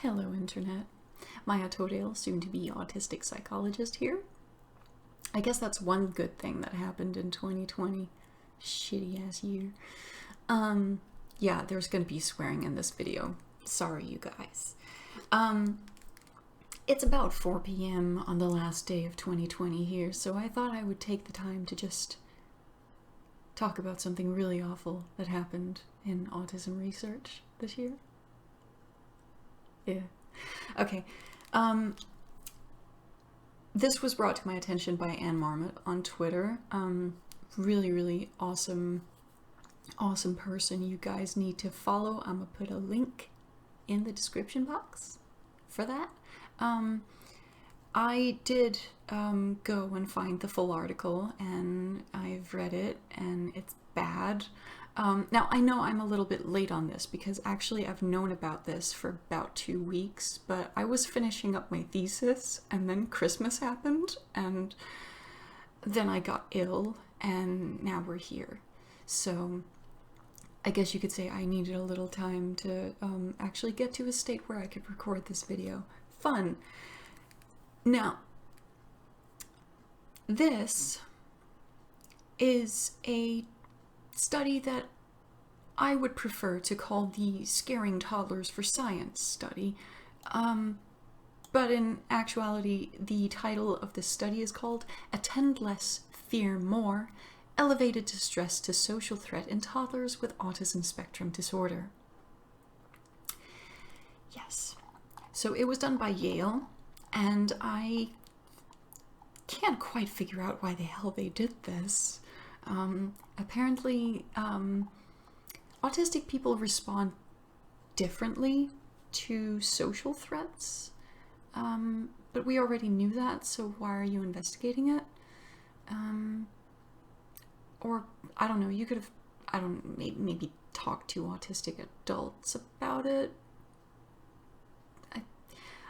Hello, Internet. Maya Todale, soon to be autistic psychologist here. I guess that's one good thing that happened in 2020. Shitty ass year. Yeah, there's gonna be swearing in this video. Sorry, you guys. It's about 4 p.m. on the last day of 2020 here, so I thought I would take the time to just talk about something really awful that happened in autism research this year. Yeah. Okay. This was brought to my attention by Anne Marmot on Twitter. Really awesome person. You guys need to follow. I'm gonna put a link in the description box for that. I did go and find the full article, and I've read it, and it's bad. Now, I know I'm a little bit late on this because actually I've known about this for about 2 weeks, but I was finishing up my thesis and then Christmas happened and then I got ill and now we're here. So I guess you could say I needed a little time to actually get to a state where I could record this video. Fun. Now, this is a study that I would prefer to call the Scaring Toddlers for Science study, but in actuality the title of this study is called Attend Less, Fear More, Elevated Distress to Social Threat in Toddlers with Autism Spectrum Disorder. Yes, so it was done by Yale, and I can't quite figure out why the hell they did this. Apparently, autistic people respond differently to social threats, but we already knew that, so why are you investigating it? Or, I don't know, you could have, maybe talked to autistic adults about it.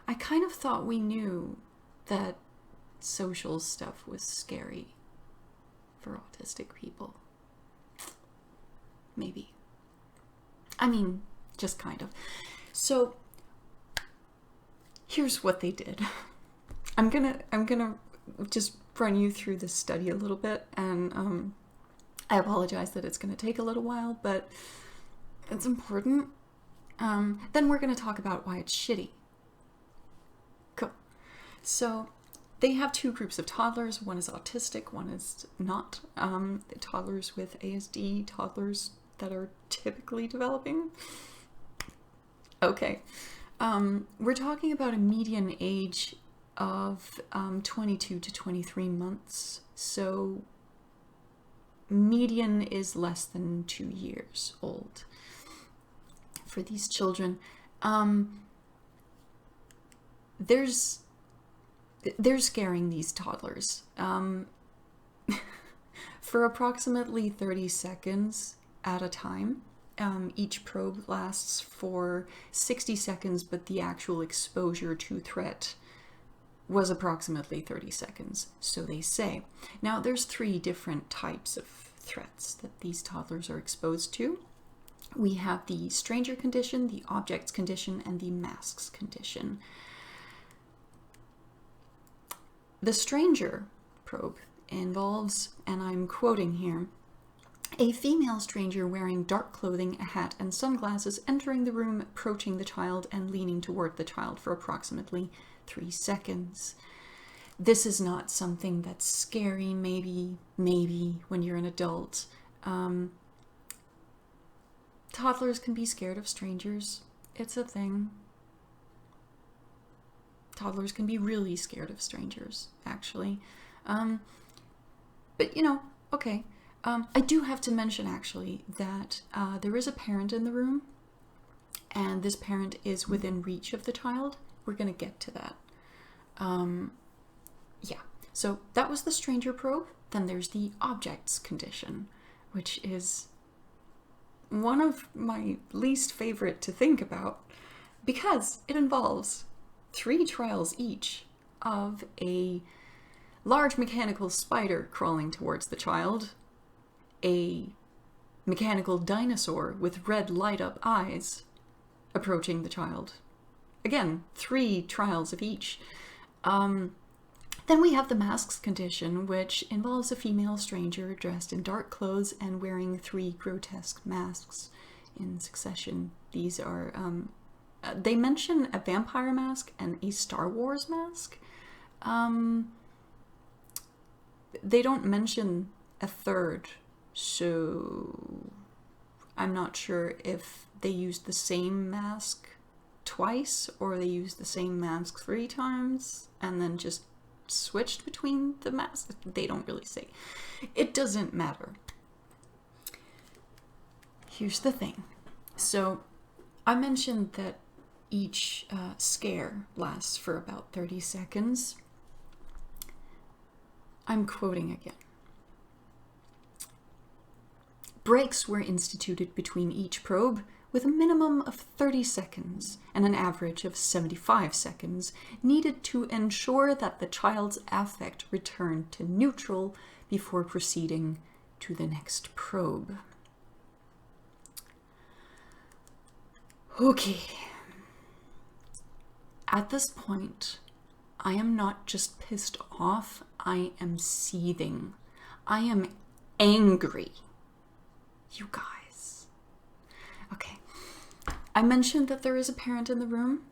I kind of thought we knew that social stuff was scary for autistic people. Maybe. I mean, just kind of. So, here's what they did. I'm gonna just run you through this study a little bit, and I apologize that it's gonna take a little while, but it's important. Then we're gonna talk about why it's shitty. Cool. So, they have 2 groups of toddlers. One is autistic, one is not. The toddlers with ASD, toddlers that are typically developing. Okay. We're talking about a median age of 22 to 23 months. So median is less than 2 years old for these children. They're scaring these toddlers. For approximately 30 seconds at a time. Each probe lasts for 60 seconds, but the actual exposure to threat was approximately 30 seconds, so they say. Now, there's 3 different types of threats that these toddlers are exposed to. We have the stranger condition, the objects condition, and the masks condition. The stranger probe involves, and I'm quoting here, a female stranger wearing dark clothing, a hat, and sunglasses entering the room, approaching the child, and leaning toward the child for approximately 3 seconds. This is not something that's scary, maybe when you're an adult. Toddlers can be scared of strangers. It's a thing. Toddlers can be really scared of strangers, actually. But, okay. I do have to mention, actually, that there is a parent in the room, and this parent is within reach of the child. We're going to get to that. Yeah, so that was the stranger probe. Then there's the objects condition, which is one of my least favorite to think about, because it involves 3 trials each of a large mechanical spider crawling towards the child, a mechanical dinosaur with red light-up eyes approaching the child, Again, 3 trials of each. Then we have the masks condition, which involves a female stranger dressed in dark clothes and wearing 3 grotesque masks in succession. These are, they mention a vampire mask and a Star Wars mask. They don't mention a third, so I'm not sure if they used the same mask twice or they used the same mask 3 times and then just switched between the masks. They don't really say. It doesn't matter. Here's the thing. So I mentioned that each scare lasts for about 30 seconds. I'm quoting again. Breaks were instituted between each probe with a minimum of 30 seconds and an average of 75 seconds needed to ensure that the child's affect returned to neutral before proceeding to the next probe. Okay. At this point, I am not just pissed off, I am seething. I am angry. You guys. Okay. I mentioned that there is a parent in the room.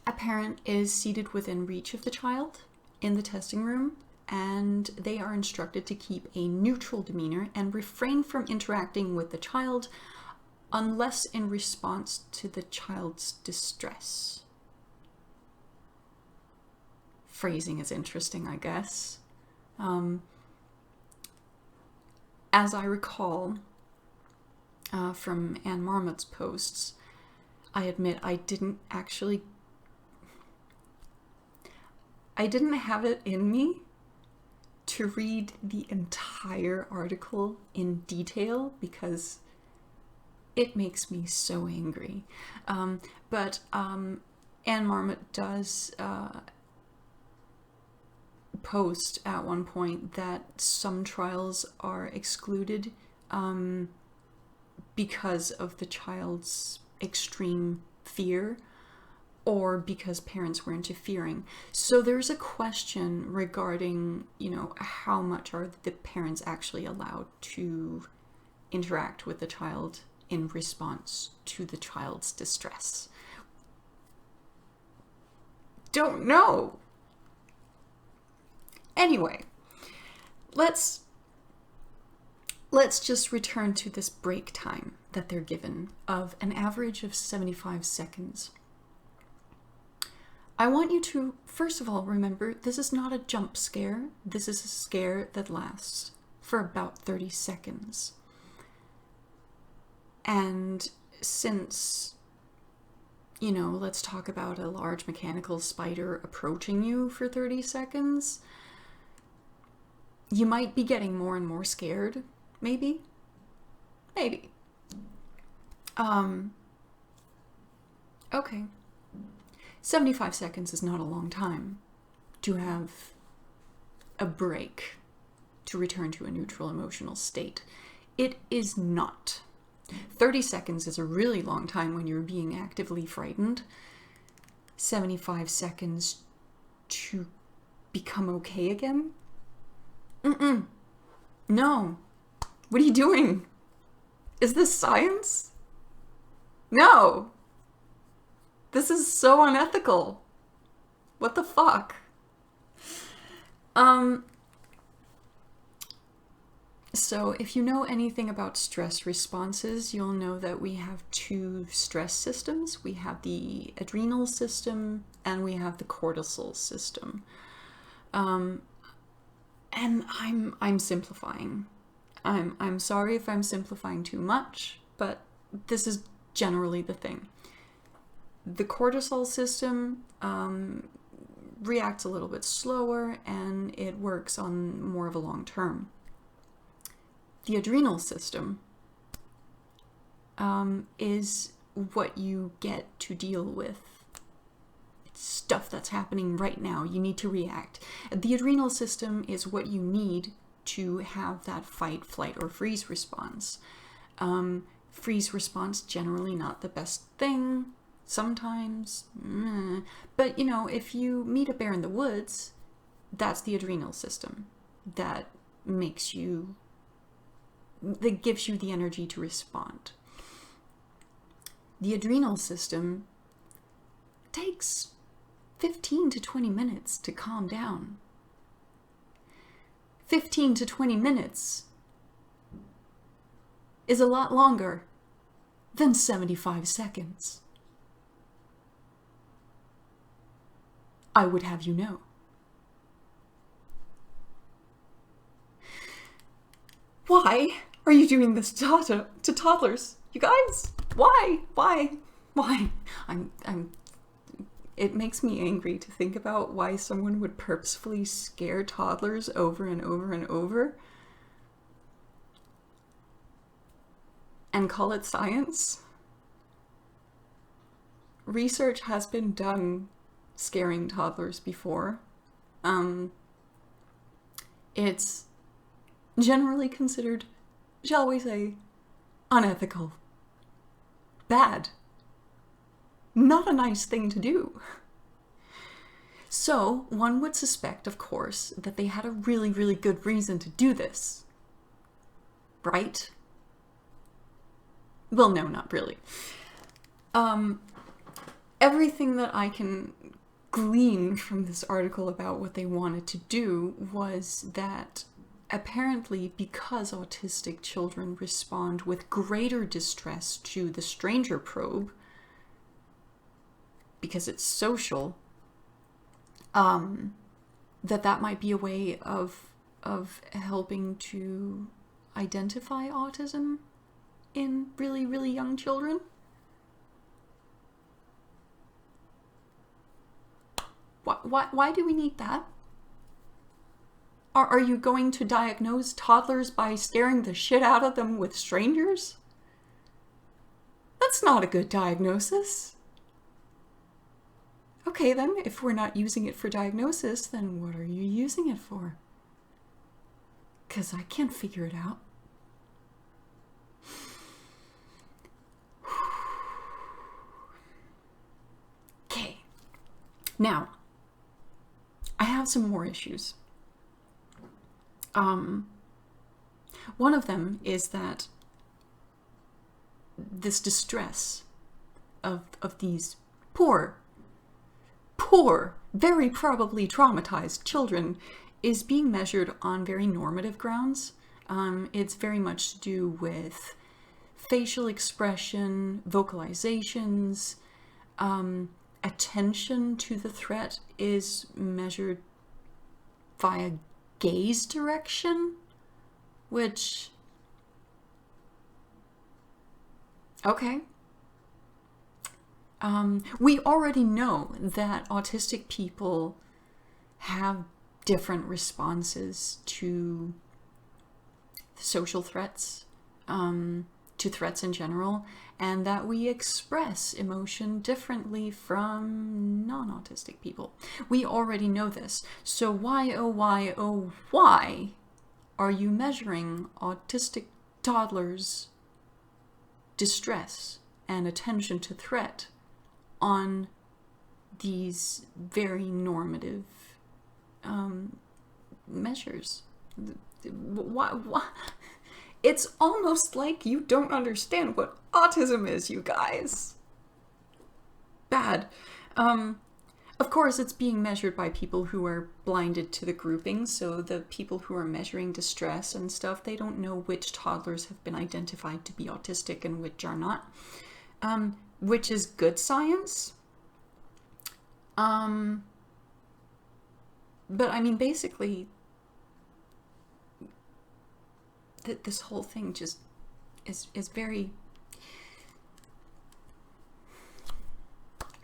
A parent is seated within reach of the child in the testing room, and they are instructed to keep a neutral demeanor and refrain from interacting with the child unless in response to the child's distress. Phrasing is interesting, I guess. As I recall from Anne Marmot's posts, I admit I didn't have it in me to read the entire article in detail because it makes me so angry. But Anne Marmot does post at one point that some trials are excluded because of the child's extreme fear or because parents were interfering. So there's a question regarding, how much are the parents actually allowed to interact with the child in response to the child's distress. Don't know. Anyway, let's just return to this break time that they're given of an average of 75 seconds. I want you to, first of all, remember this is not a jump scare. This is a scare that lasts for about 30 seconds. And since, let's talk about a large mechanical spider approaching you for 30 seconds, you might be getting more and more scared, maybe. Okay. 75 seconds is not a long time to have a break to return to a neutral emotional state. It is not. 30 seconds is a really long time when you're being actively frightened. 75 seconds to become okay again? No. What are you doing? Is this science? No. This is so unethical. What the fuck? So if you know anything about stress responses, you'll know that we have 2 stress systems. We have the adrenal system and we have the cortisol system. And I'm simplifying. I'm sorry if I'm simplifying too much, but this is generally the thing. The cortisol system reacts a little bit slower and it works on more of a long term. The adrenal system is what you get to deal with stuff that's happening right now. You need to react. The adrenal system is what you need to have that fight, flight, or freeze response. Freeze response, generally not the best thing. Sometimes, but you know, if you meet a bear in the woods, that's the adrenal system that makes you, that gives you the energy to respond. The adrenal system takes 15 to 20 minutes to calm down. 15 to 20 minutes is a lot longer than 75 seconds. I would have you know. Why are you doing this to toddlers? You guys? Why? It makes me angry to think about why someone would purposefully scare toddlers over and over and over and call it science. Research has been done scaring toddlers before. It's generally considered, shall we say, unethical. Bad. Not a nice thing to do. So, one would suspect, of course, that they had a really, really good reason to do this. Right? Well, no, not really. Everything that I can glean from this article about what they wanted to do was that apparently because autistic children respond with greater distress to the stranger probe, because it's social, that might be a way of helping to identify autism in really, really young children. Why do we need that? Are you going to diagnose toddlers by scaring the shit out of them with strangers? That's not a good diagnosis. Okay, then, if we're not using it for diagnosis, then what are you using it for? 'Cause I can't figure it out. Okay. Now, I have some more issues. One of them is that this distress of these poor, very probably traumatized children is being measured on very normative grounds. It's very much to do with facial expression, vocalizations, attention to the threat is measured via gaze direction, which, okay. We already know that autistic people have different responses to social threats, to threats in general, and that we express emotion differently from non-autistic people. We already know this. So why are you measuring autistic toddlers' distress and attention to threat on these very normative measures? Why? It's almost like you don't understand what autism is, you guys. Bad. Of course, it's being measured by people who are blinded to the grouping, so the people who are measuring distress and stuff, they don't know which toddlers have been identified to be autistic and which are not, which is good science. But I mean, basically, this whole thing just is very...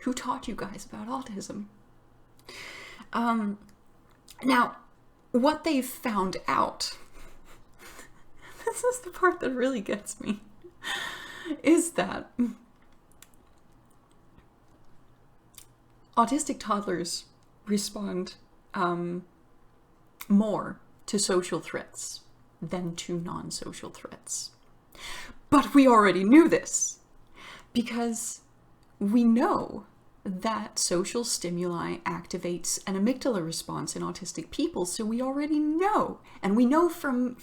Who taught you guys about autism? Now, what they've found out, this is the part that really gets me, is that autistic toddlers respond more to social threats than to non-social threats. But we already knew this, because we know that social stimuli activates an amygdala response in autistic people, so we already know, and we know from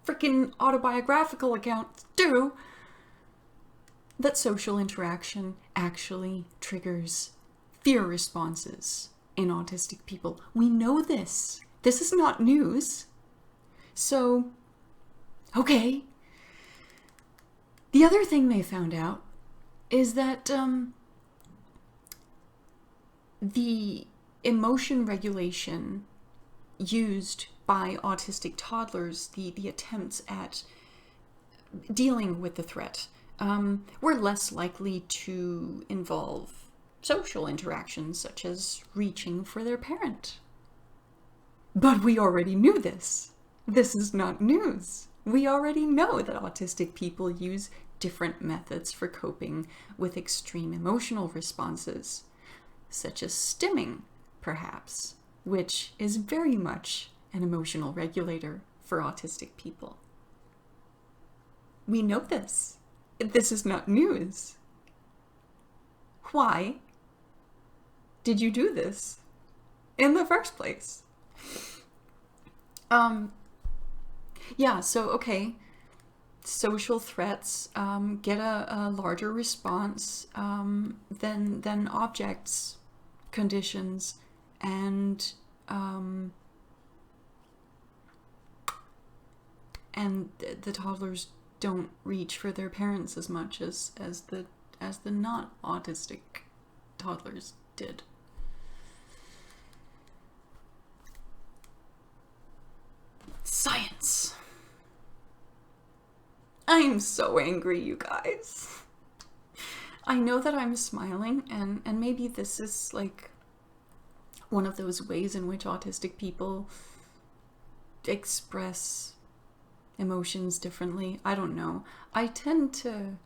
freaking autobiographical accounts too, that social interaction actually triggers fear responses in autistic people. We know this. This is not news. So, okay. The other thing they found out is that the emotion regulation used by autistic toddlers, the attempts at dealing with the threat, were less likely to involve social interactions such as reaching for their parent. But we already knew this. This is not news. We already know that autistic people use different methods for coping with extreme emotional responses, such as stimming, perhaps, which is very much an emotional regulator for autistic people. We know this. This is not news. Why did you do this in the first place? Yeah, so, okay. Social threats get a larger response than objects, conditions, and the toddlers don't reach for their parents as much as the not autistic toddlers did. Science. I'm so angry, you guys. I know that I'm smiling, and maybe this is like one of those ways in which autistic people express emotions differently. I don't know. I tend to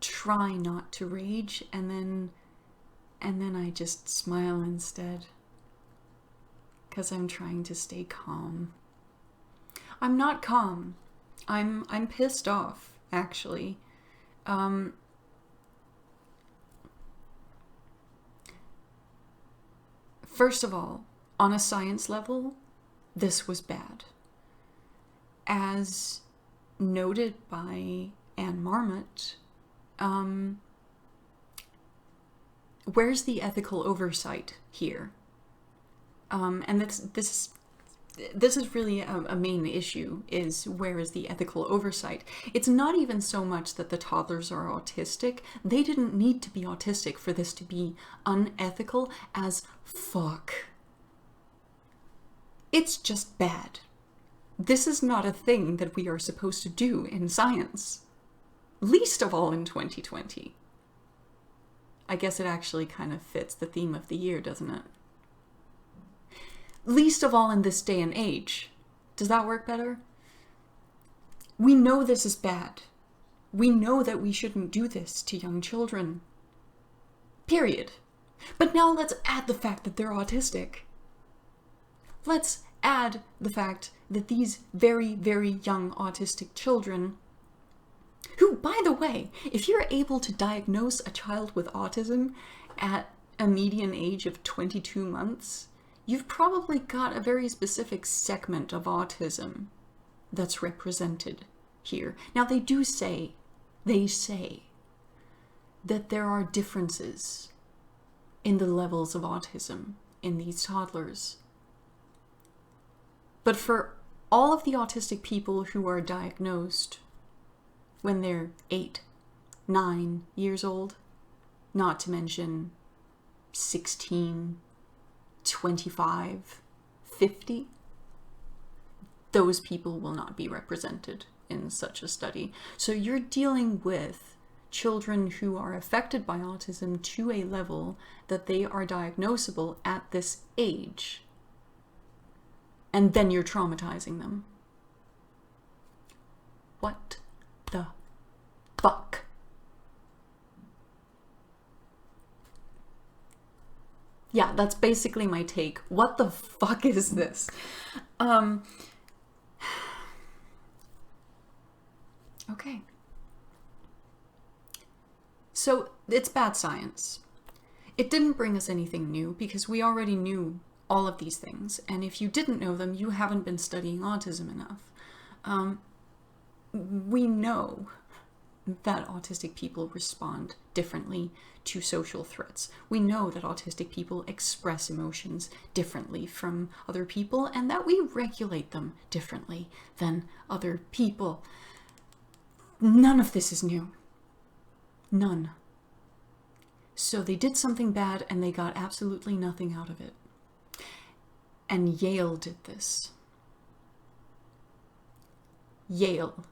try not to rage, and then I just smile instead, because I'm trying to stay calm. I'm not calm. I'm pissed off, actually. First of all, on a science level, this was bad. As noted by Anne Marmot, where's the ethical oversight here? And this is really a main issue, is where is the ethical oversight? It's not even so much that the toddlers are autistic. They didn't need to be autistic for this to be unethical as fuck. It's just bad. This is not a thing that we are supposed to do in science. Least of all in 2020. I guess it actually kind of fits the theme of the year, doesn't it? Least of all in this day and age. Does that work better? We know this is bad. We know that we shouldn't do this to young children. Period. But now let's add the fact that they're autistic. Let's add the fact that these very, very young autistic children, who, by the way, if you're able to diagnose a child with autism at a median age of 22 months, you've probably got a very specific segment of autism that's represented here. Now, they say that there are differences in the levels of autism in these toddlers. But for all of the autistic people who are diagnosed when they're 8, 9 years old, not to mention 16, 25, 50, those people will not be represented in such a study. So you're dealing with children who are affected by autism to a level that they are diagnosable at this age. And then you're traumatizing them. What the fuck? Yeah, that's basically my take. What the fuck is this? Okay. So it's bad science. It didn't bring us anything new because we already knew all of these things. And if you didn't know them, you haven't been studying autism enough. We know that autistic people respond differently to social threats. We know that autistic people express emotions differently from other people and that we regulate them differently than other people. None of this is new. None. So they did something bad and they got absolutely nothing out of it. And Yale did this. Yale.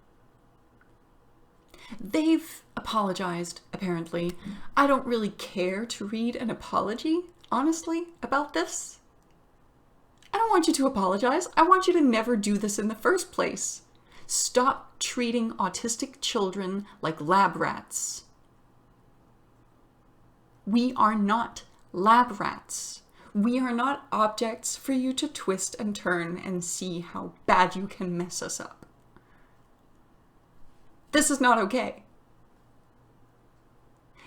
They've apologized, apparently. I don't really care to read an apology, honestly, about this. I don't want you to apologize. I want you to never do this in the first place. Stop treating autistic children like lab rats. We are not lab rats. We are not objects for you to twist and turn and see how bad you can mess us up. This is not okay.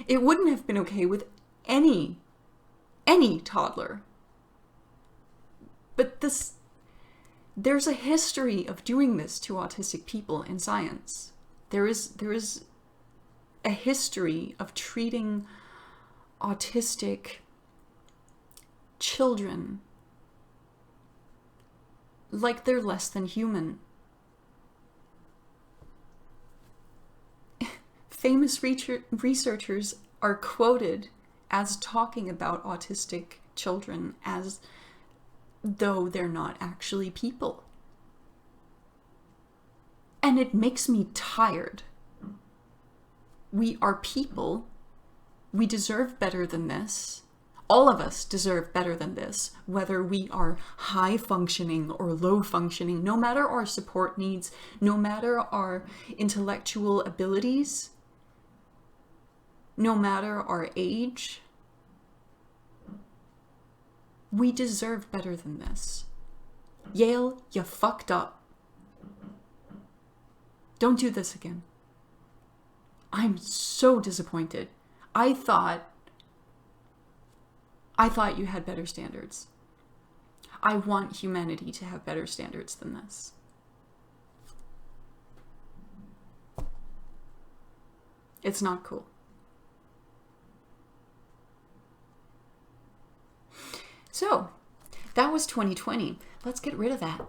It wouldn't have been okay with any toddler. But there's a history of doing this to autistic people in science. There is a history of treating autistic children like they're less than human. Famous researchers are quoted as talking about autistic children as though they're not actually people. And it makes me tired. We are people. We deserve better than this. All of us deserve better than this, whether we are high functioning or low functioning, no matter our support needs, no matter our intellectual abilities, no matter our age. We deserve better than this. Yale, you fucked up. Don't do this again. I'm so disappointed. I thought you had better standards. I want humanity to have better standards than this. It's not cool. So, that was 2020. Let's get rid of that.